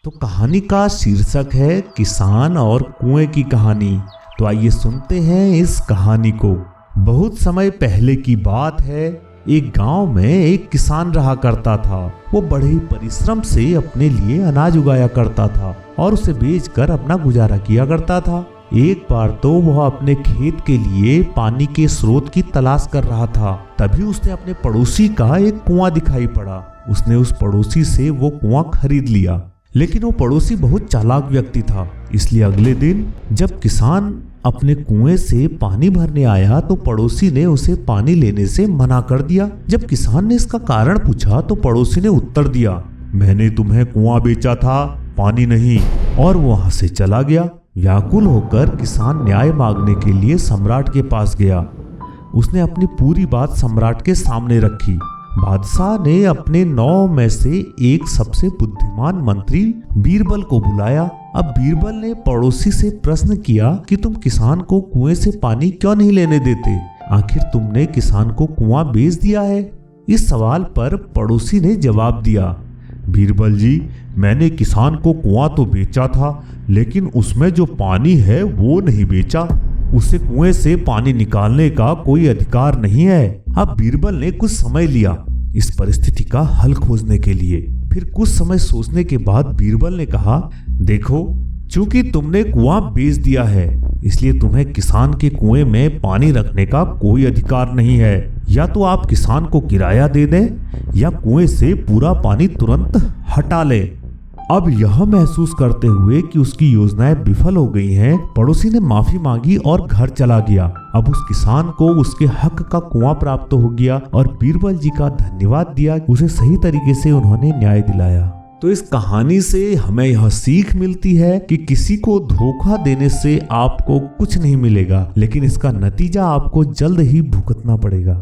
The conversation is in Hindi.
तो कहानी का शीर्षक है किसान और कुएं की कहानी। तो आइए सुनते हैं इस कहानी को। बहुत समय पहले की बात है, एक गांव में एक किसान रहा करता था। वो बड़े ही परिश्रम से अपने लिए अनाज उगाया करता था और उसे बेचकर अपना गुजारा किया करता था। एक बार तो वह अपने खेत के लिए पानी के स्रोत की तलाश कर रहा था। तभी उसने अपने पड़ोसी का एक कुआं दिखाई पड़ा। उसने उस पड़ोसी से वो कुआं खरीद लिया। लेकिन वो पड़ोसी बहुत चालाक व्यक्ति था, इसलिए अगले दिन जब किसान अपने कुएं से पानी भरने आया तो पड़ोसी ने उसे पानी लेने से मना कर दिया। जब किसान ने इसका कारण पूछा तो पड़ोसी ने उत्तर दिया, मैंने तुम्हें कुआं बेचा था, पानी नहीं, और वो वहां से चला गया। व्याकुल होकर किसान न्याय मांगने के लिए सम्राट के पास गया। उसने अपनी पूरी बात सम्राट के सामने रखी। बादशाह ने अपने 9 में से एक सबसे बुद्धिमान मंत्री बीरबल को बुलाया। अब बीरबल ने पड़ोसी से प्रश्न किया कि तुम किसान को कुएं से पानी क्यों नहीं लेने देते? आखिर तुमने किसान को कुआं बेच दिया है। इस सवाल पर पड़ोसी ने जवाब दिया, बीरबल जी, मैंने किसान को कुआं तो बेचा था, लेकिन उसमें जो पानी है वो नहीं बेचा। उसे कुएं से पानी निकालने का कोई अधिकार नहीं है। अब बीरबल ने कुछ समय लिया इस परिस्थिति का हल खोजने के लिए। फिर कुछ समय सोचने के बाद बीरबल ने कहा, देखो, चूंकि तुमने कुआं बेच दिया है, इसलिए तुम्हें किसान के कुएं में पानी रखने का कोई अधिकार नहीं है। या तो आप किसान को किराया दे दें या कुएं से पूरा पानी तुरंत हटा लें। अब यह महसूस करते हुए कि उसकी योजनाएं विफल हो गई हैं, पड़ोसी ने माफी मांगी और घर चला गया। अब उस किसान को उसके हक का कुआं प्राप्त हो गया और बीरबल जी का धन्यवाद दिया। उसे सही तरीके से उन्होंने न्याय दिलाया। तो इस कहानी से हमें यह सीख मिलती है कि किसी को धोखा देने से आपको कुछ नहीं मिलेगा, लेकिन इसका नतीजा आपको जल्द ही भुगतना पड़ेगा।